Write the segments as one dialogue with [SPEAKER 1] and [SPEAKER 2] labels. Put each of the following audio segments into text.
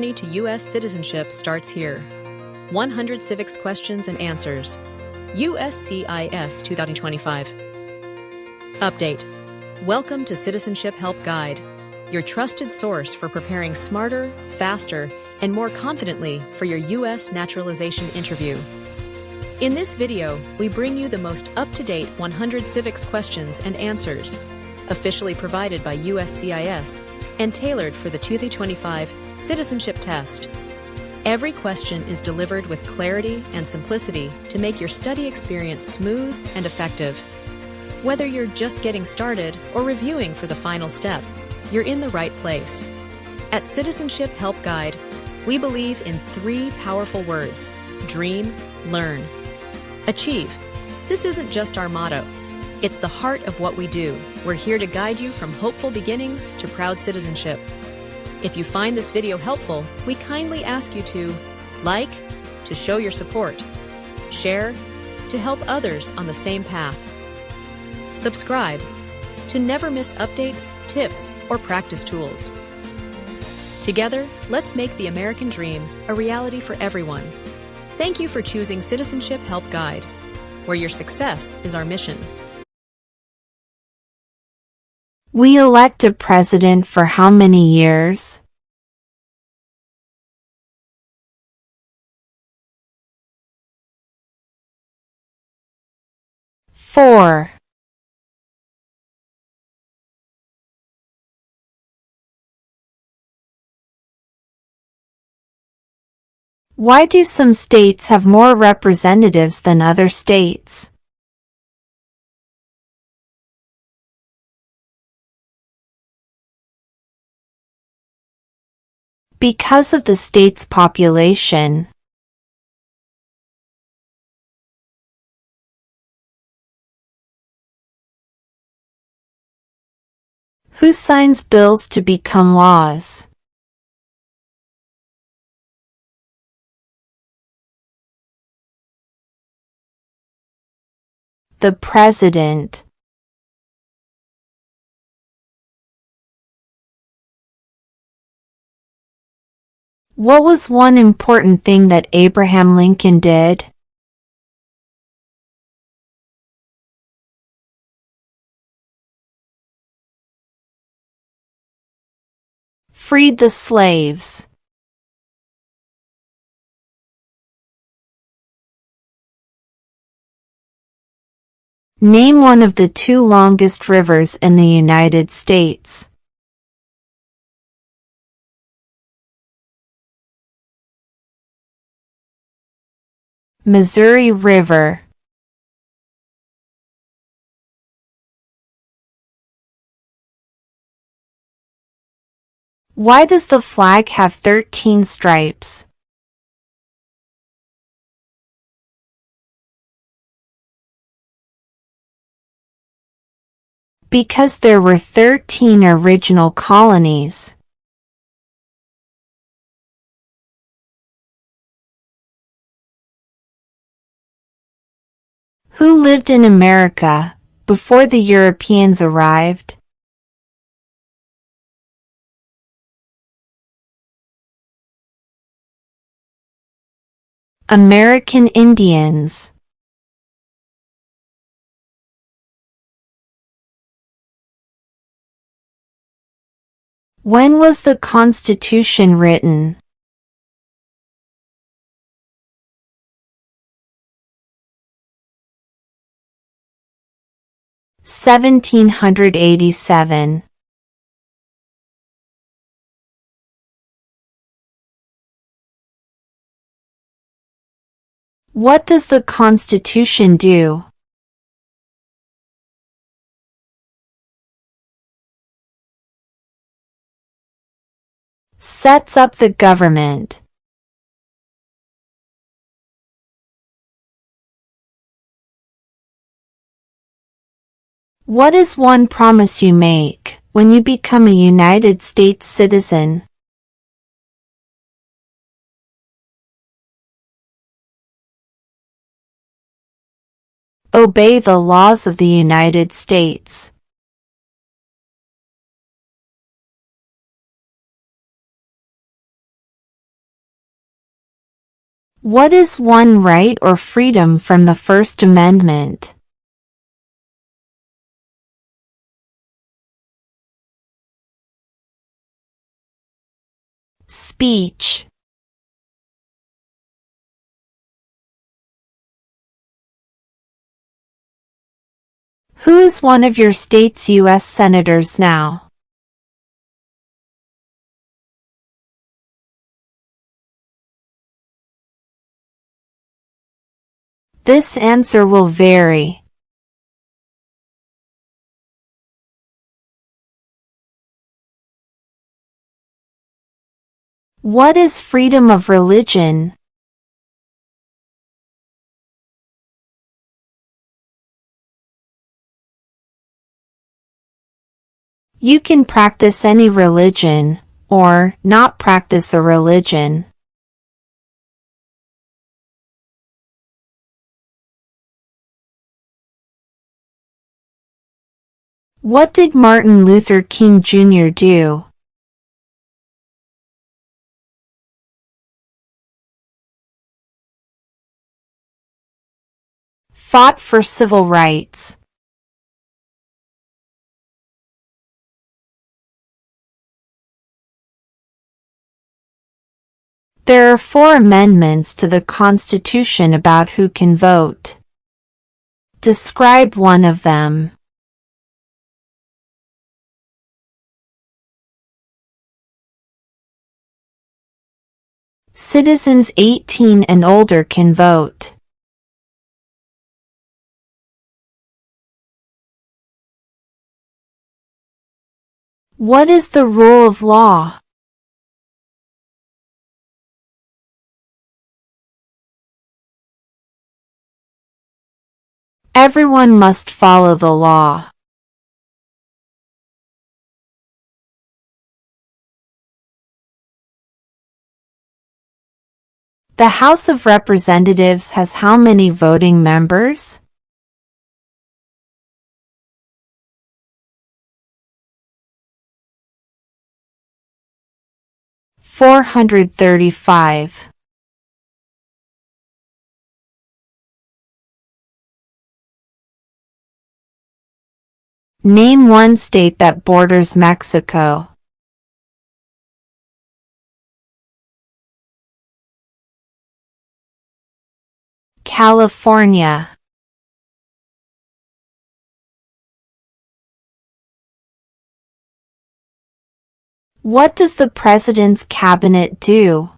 [SPEAKER 1] journey to U.S. citizenship starts here. 100 Civics Questions and Answers. USCIS 2025. Update. Welcome to Citizenship Help Guide, your trusted source for preparing smarter, faster, and more confidently for your U.S. naturalization interview. In this video, we bring you the most up-to-date 100 civics questions and answers, officially provided by USCIS and tailored for the 2025 Citizenship Test. Every question is delivered with clarity and simplicity to make your study experience smooth and effective. Whether you're just getting started or reviewing for the final step, you're in the right place. At Citizenship Help Guide, we believe in 3 powerful words: dream, learn, achieve. This isn't just our motto. It's the heart of what we do. We're here to guide you from hopeful beginnings to proud citizenship. If you find this video helpful, we kindly ask you to like, to show your support, share, to help others on the same path, subscribe, to never miss updates, tips, or practice tools. Together, let's make the American dream a reality for everyone. Thank you for choosing Citizenship Help Guide, where your success is our mission.
[SPEAKER 2] We elect a president for how many years? Four. Why do some states have more representatives than other states? Because of the state's population. Who signs bills to become laws? The President. What was one important thing that Abraham Lincoln did? Freed the slaves. Name one of the 2 longest rivers in the United States. Missouri River. Why does the flag have 13 stripes? Because there were 13 original colonies. Who lived in America before the Europeans arrived? American Indians. When was the Constitution written? (1787). What does the Constitution do? Sets up the government. What is one promise you make when you become a United States citizen? Obey the laws of the United States. What is one right or freedom from the First Amendment? Speech. Who is one of your state's U.S. senators now? This answer will vary. What is freedom of religion? You can practice any religion, or not practice a religion. What did Martin Luther King Jr. do? Fought for civil rights. There are 4 amendments to the Constitution about who can vote. Describe one of them. Citizens 18 and older can vote. What is the rule of law? Everyone must follow the law. The House of Representatives has how many voting members? $435. Name one state that borders Mexico. California. What does the President's Cabinet do?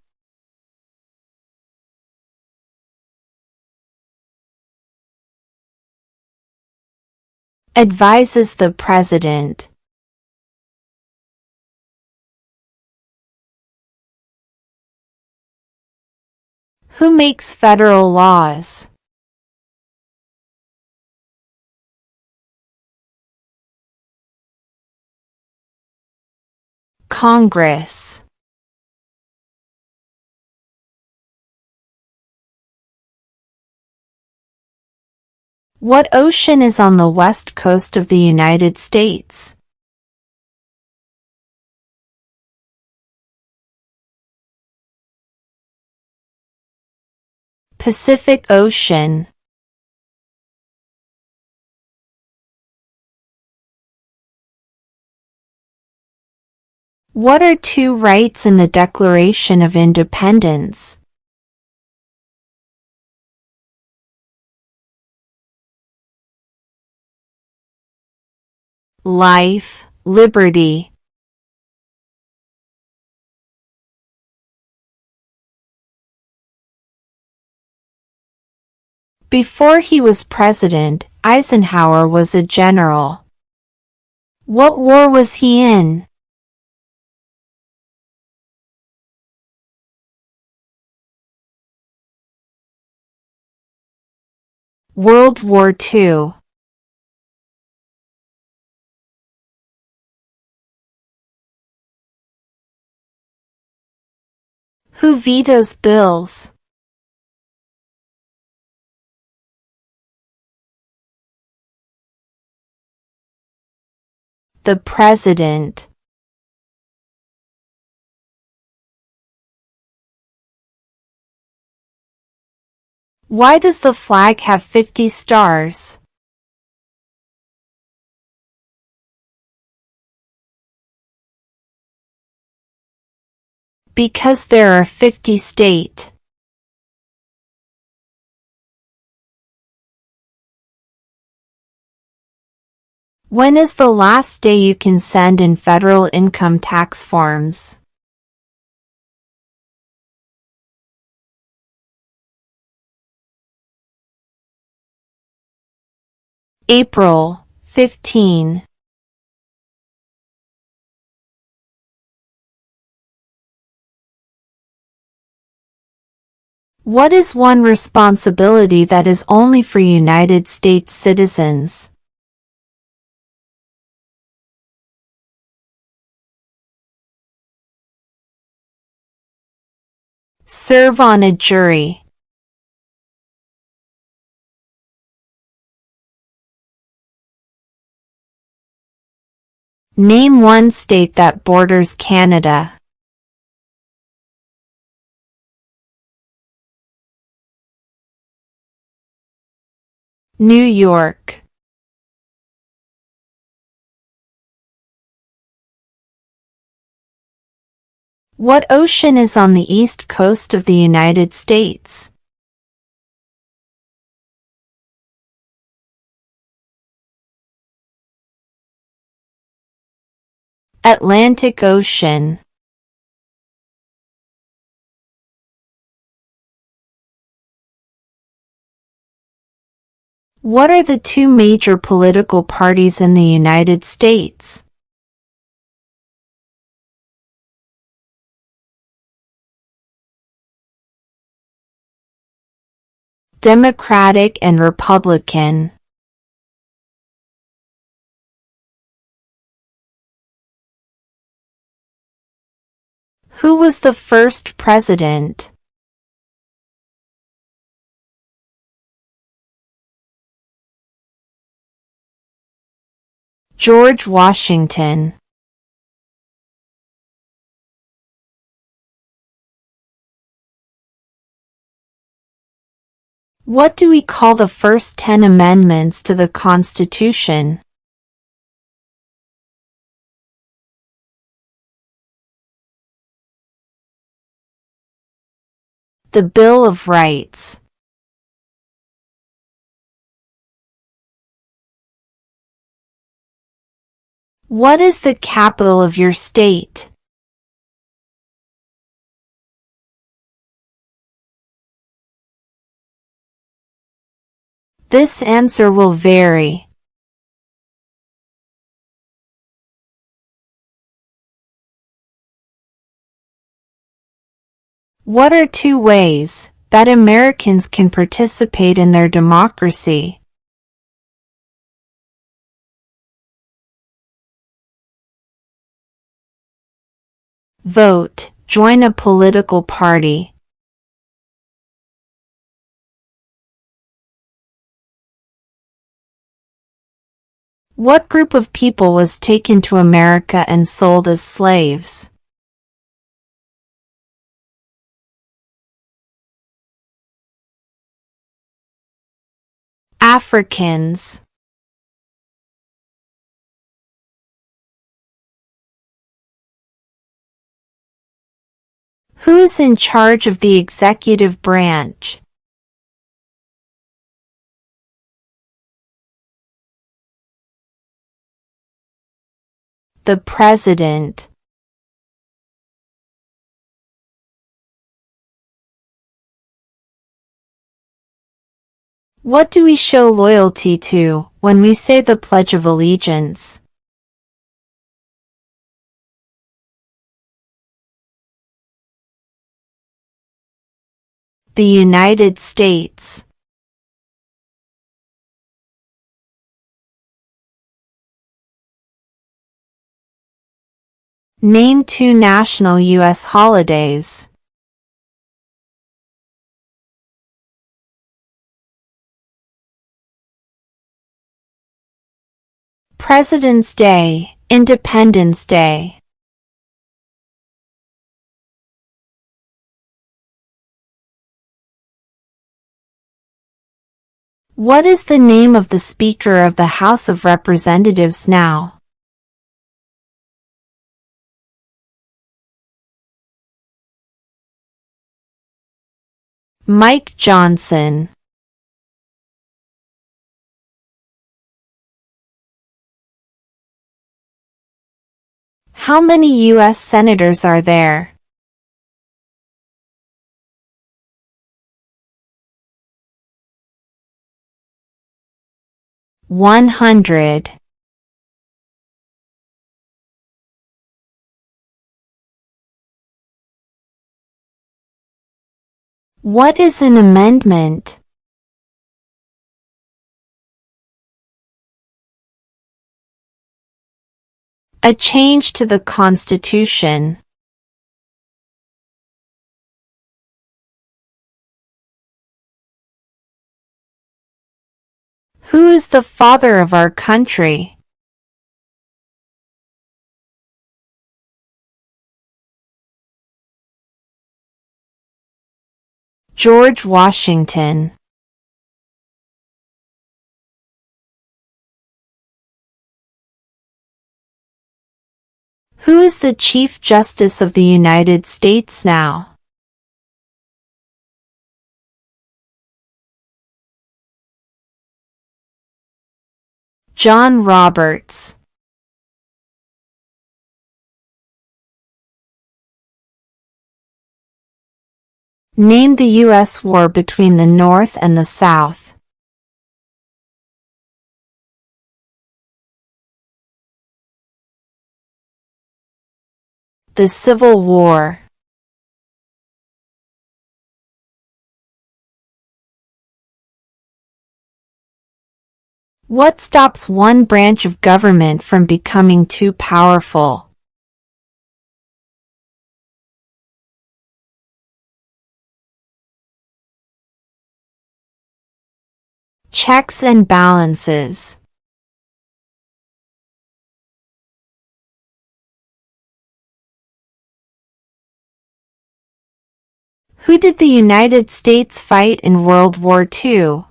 [SPEAKER 2] Advises the President. Who makes federal laws? Congress. What ocean is on the west coast of the United States? Pacific Ocean. What are 2 rights in the Declaration of Independence? Life, liberty. Before he was president, Eisenhower was a general. What war was he in? World War II. Who vetoes bills? The President. Why does the flag have 50 stars? Because there are 50 states. When is the last day you can send in federal income tax forms? April 15. What is one responsibility that is only for United States citizens? Serve on a jury. Name one state that borders Canada. New York. What ocean is on the east coast of the United States? Atlantic Ocean. What are the two major political parties in the United States? Democratic and Republican. Who was the first president? George Washington. What do we call the first 10 amendments to the Constitution? The Bill of Rights. What is the capital of your state? This answer will vary. What are two ways that Americans can participate in their democracy? Vote, join a political party. What group of people was taken to America and sold as slaves? Africans. Who is in charge of the executive branch? The President. What do we show loyalty to when we say the Pledge of Allegiance? The United States. Name two national U.S. holidays. President's Day, Independence Day. What is the name of the Speaker of the House of Representatives now? Mike Johnson. How many U.S. senators are there? 100. What is an amendment? A change to the Constitution. Who is the father of our country? George Washington. Who is the Chief Justice of the United States now? John Roberts. Name the U.S. war between the North and the South. The Civil War. What stops one branch of government from becoming too powerful? Checks and balances. Who did the United States fight in World War II?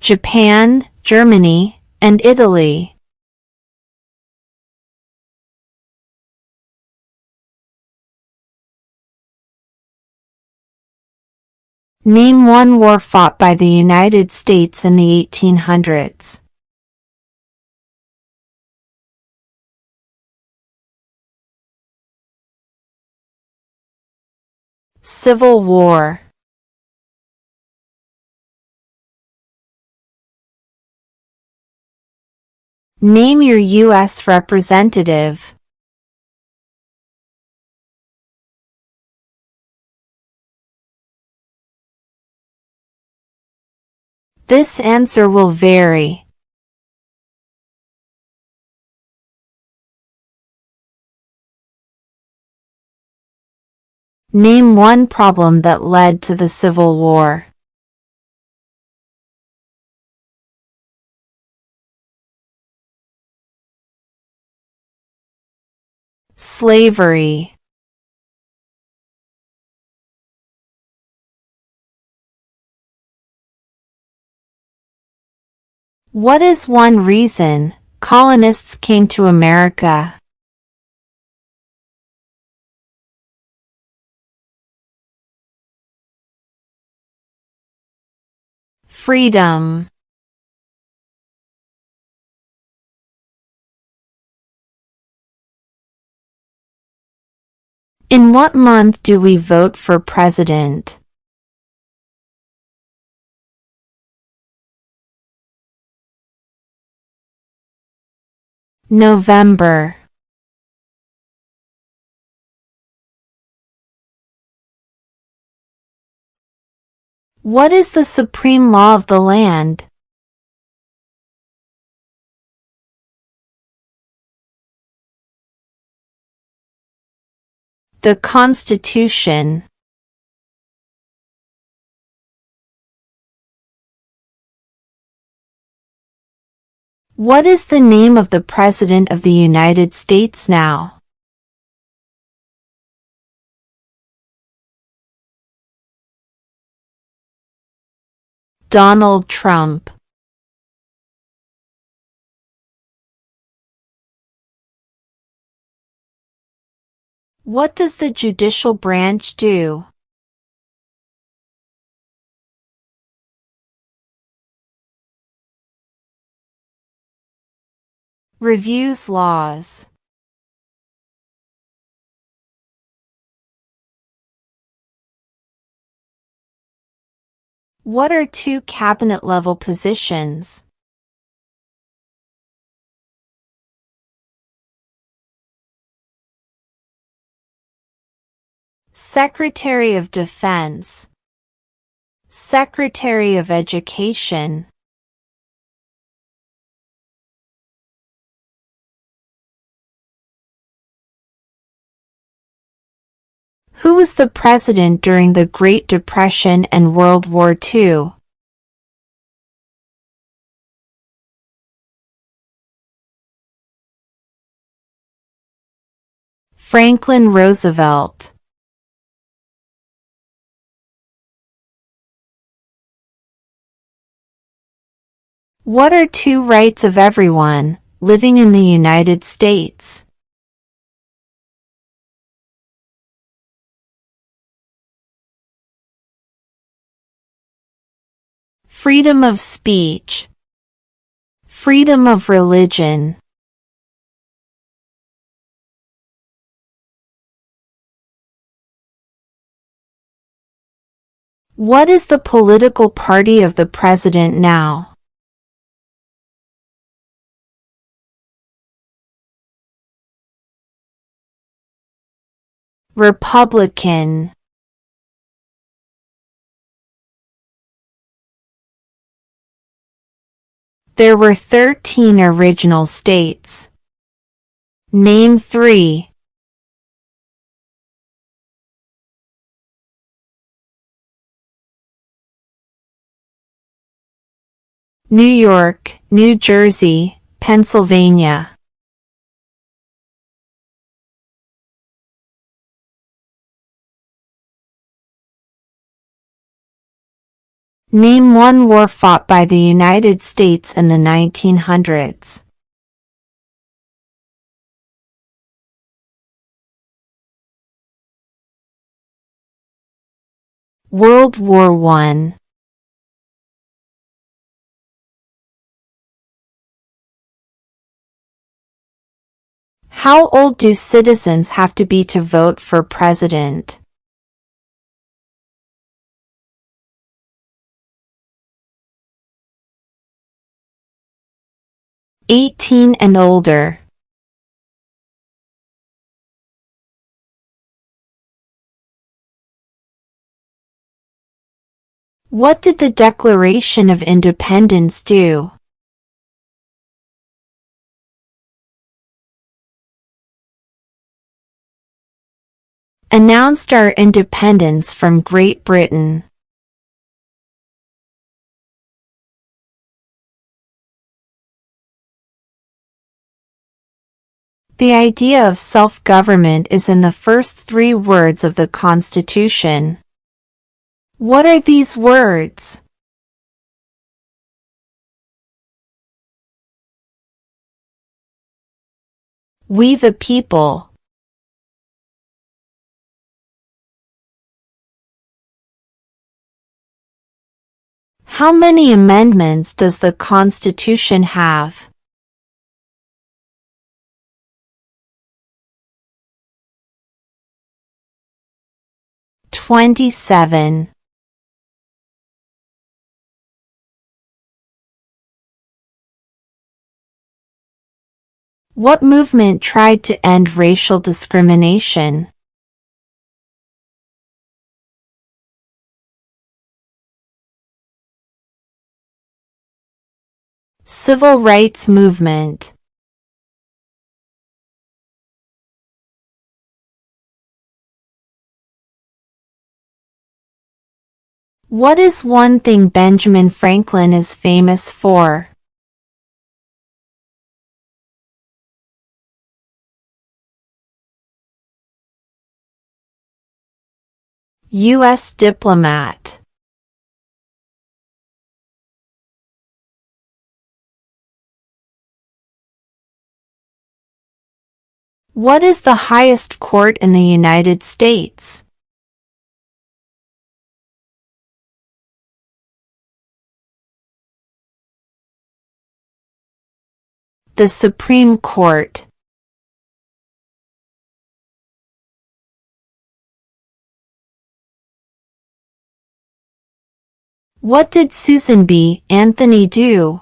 [SPEAKER 2] Japan, Germany, and Italy. Name one war fought by the United States in the 1800s. Civil War. Name your U.S. representative. This answer will vary. Name one problem that led to the Civil War. Slavery. What is one reason colonists came to America? Freedom. In what month do we vote for president? November. What is the supreme law of the land? The Constitution. What is the name of the President of the United States now? Donald Trump. What does the judicial branch do? Reviews laws. What are two cabinet-level positions? Secretary of Defense, Secretary of Education. Who was the president during the Great Depression and World War II? Franklin Roosevelt. What are two rights of everyone living in the United States? Freedom of speech, freedom of religion. What is the political party of the president now? Republican. There were 13 original states. Name 3. New York, New Jersey, Pennsylvania. Name one war fought by the United States in the 1900s. World War I. How old do citizens have to be to vote for president? "18 and older." What did the Declaration of Independence do? Announced our independence from Great Britain. The idea of self-government is in the first 3 words of the Constitution. What are these words? We the people. How many amendments does the Constitution have? "27. What movement tried to end racial discrimination? Civil rights movement. What is one thing Benjamin Franklin is famous for? U.S. diplomat. What is the highest court in the United States? The Supreme Court. What did Susan B. Anthony do?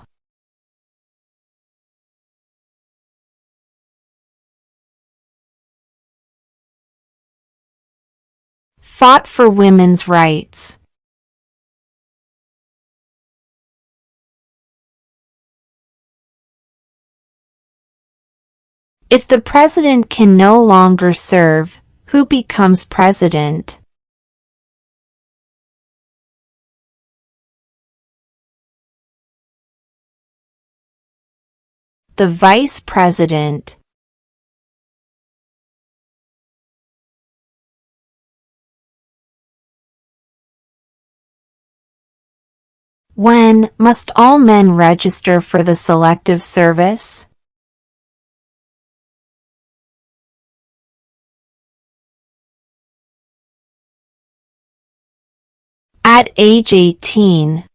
[SPEAKER 2] Fought for women's rights. If the president can no longer serve, who becomes president? The vice president. When must all men register for the Selective Service? At age 18.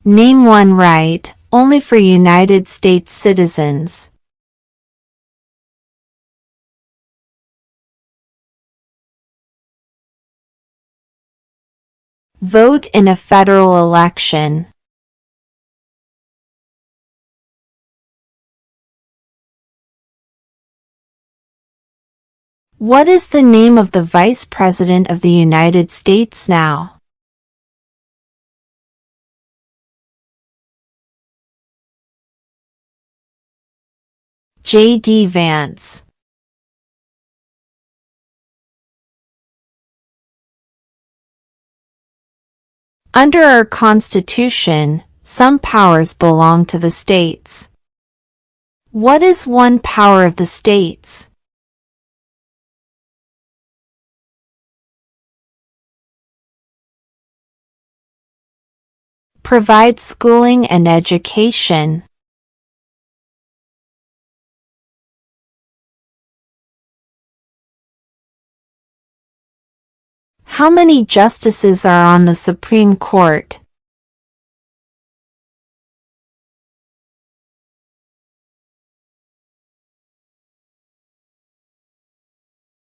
[SPEAKER 2] Name one right, only for United States citizens. Vote in a federal election. What is the name of the Vice President of the United States now? J.D. Vance. Under our Constitution, some powers belong to the states. What is one power of the states? Provide schooling and education. How many justices are on the Supreme Court?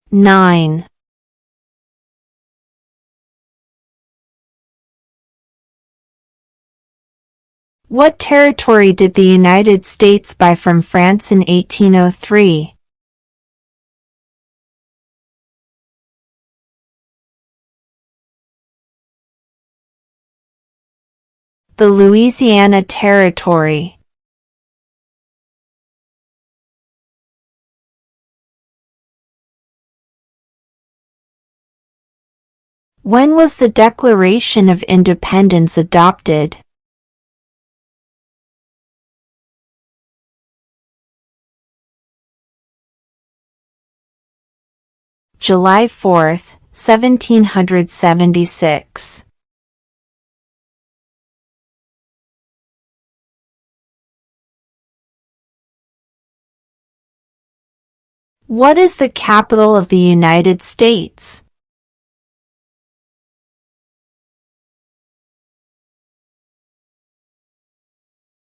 [SPEAKER 2] Nine. What territory did the United States buy from France in 1803? The Louisiana Territory. When was the Declaration of Independence adopted? July 4, 1776. What is the capital of the United States?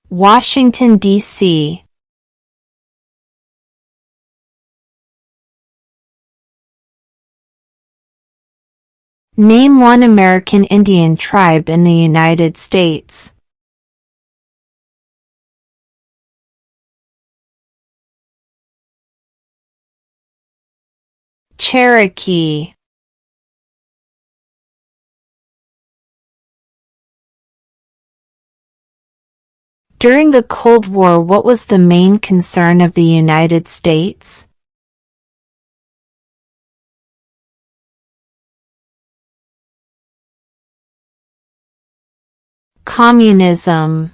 [SPEAKER 2] Washington, D.C. Name one American Indian tribe in the United States. Cherokee. During the Cold War, what was the main concern of the United States? Communism.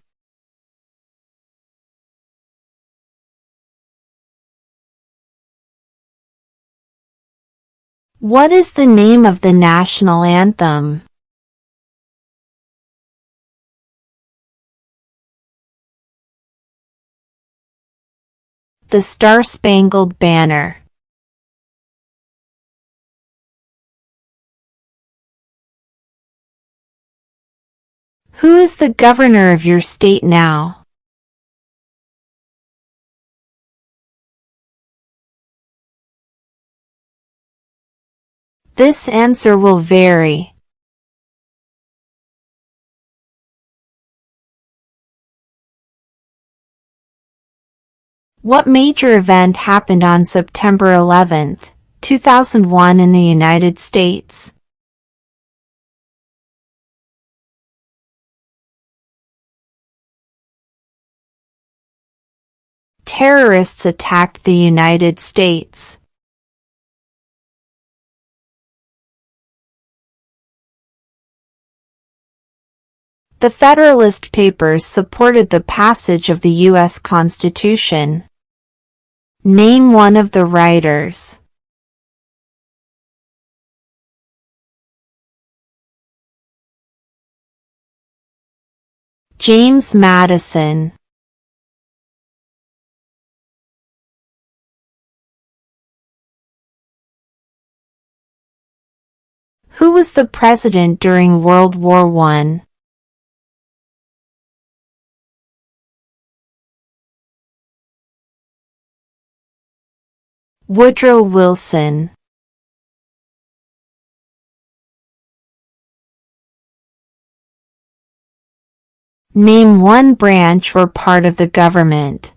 [SPEAKER 2] What is the name of the national anthem? The Star-Spangled Banner. Who is the governor of your state now? This answer will vary. What major event happened on September 11, 2001 in the United States? Terrorists attacked the United States. The Federalist Papers supported the passage of the U.S. Constitution. Name one of the writers. James Madison. Who was the president during World War I? Woodrow Wilson. Name one branch or part of the government.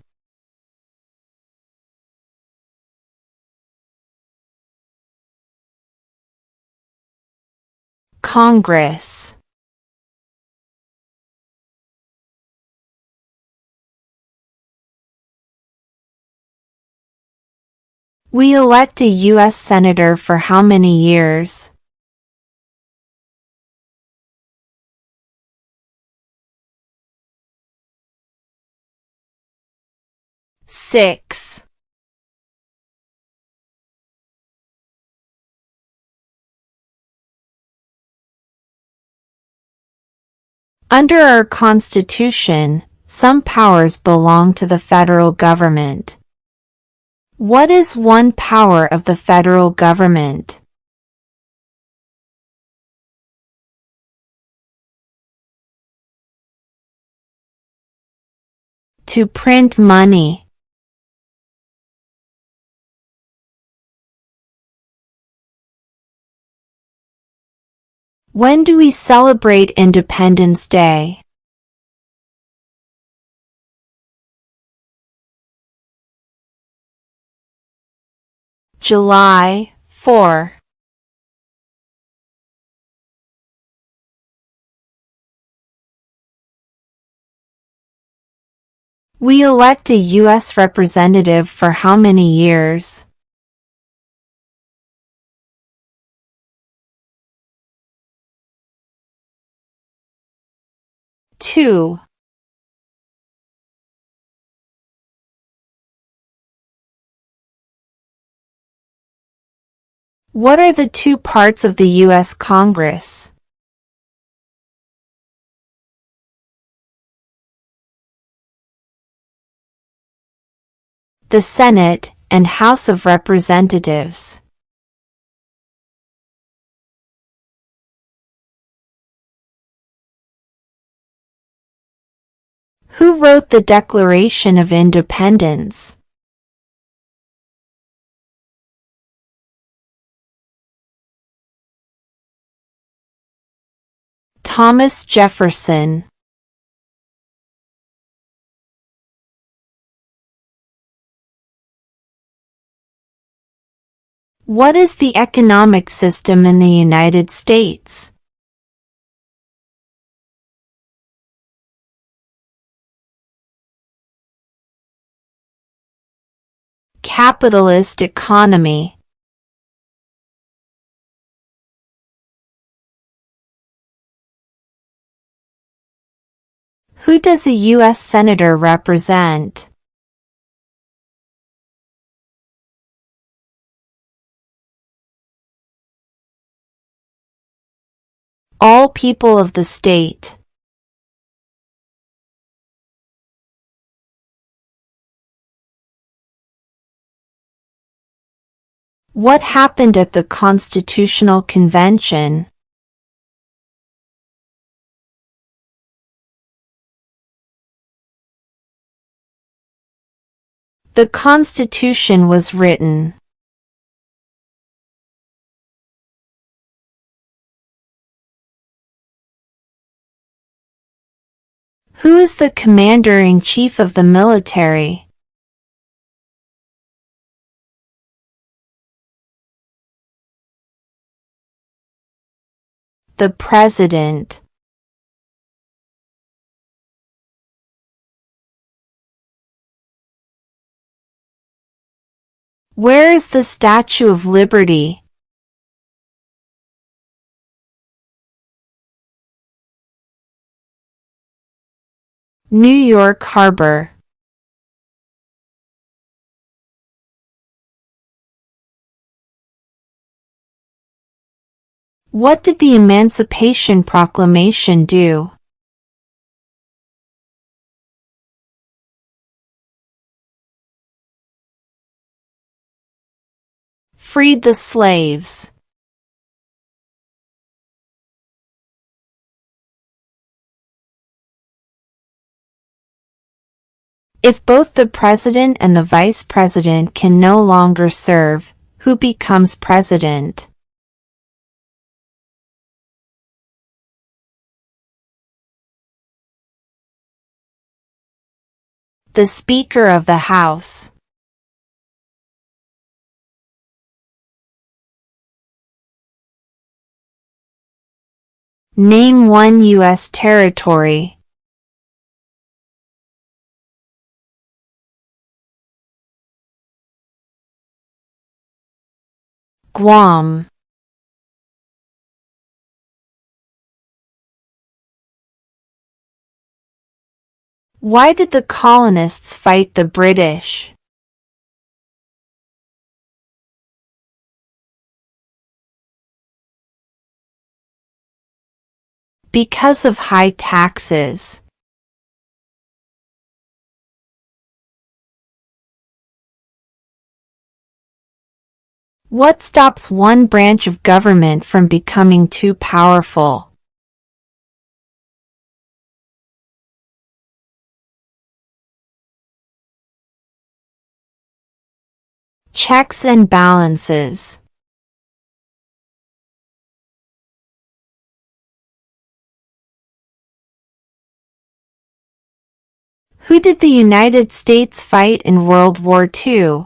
[SPEAKER 2] Congress. We elect a U.S. Senator for how many years? Six. Under our Constitution, some powers belong to the federal government. What is one power of the federal government? To print money. When do we celebrate Independence Day? July 4. We elect a U.S. representative for how many years? Two. What are the two parts of the U.S. Congress? The Senate and House of Representatives. Who wrote the Declaration of Independence? Thomas Jefferson. What is the economic system in the United States? Capitalist economy. Who does a U.S. Senator represent? All people of the state. What happened at the Constitutional Convention? The Constitution was written. Who is the Commander-in-Chief of the military? The President. Where is the Statue of Liberty? New York Harbor. What did the Emancipation Proclamation do? Freed the slaves. If both the president and the vice president can no longer serve, who becomes president? The Speaker of the House. Name one U.S. territory. Guam. Why did the colonists fight the British? Because of high taxes. What stops one branch of government from becoming too powerful? Checks and balances. Who did the United States fight in World War II?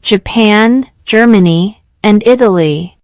[SPEAKER 2] Japan, Germany, and Italy.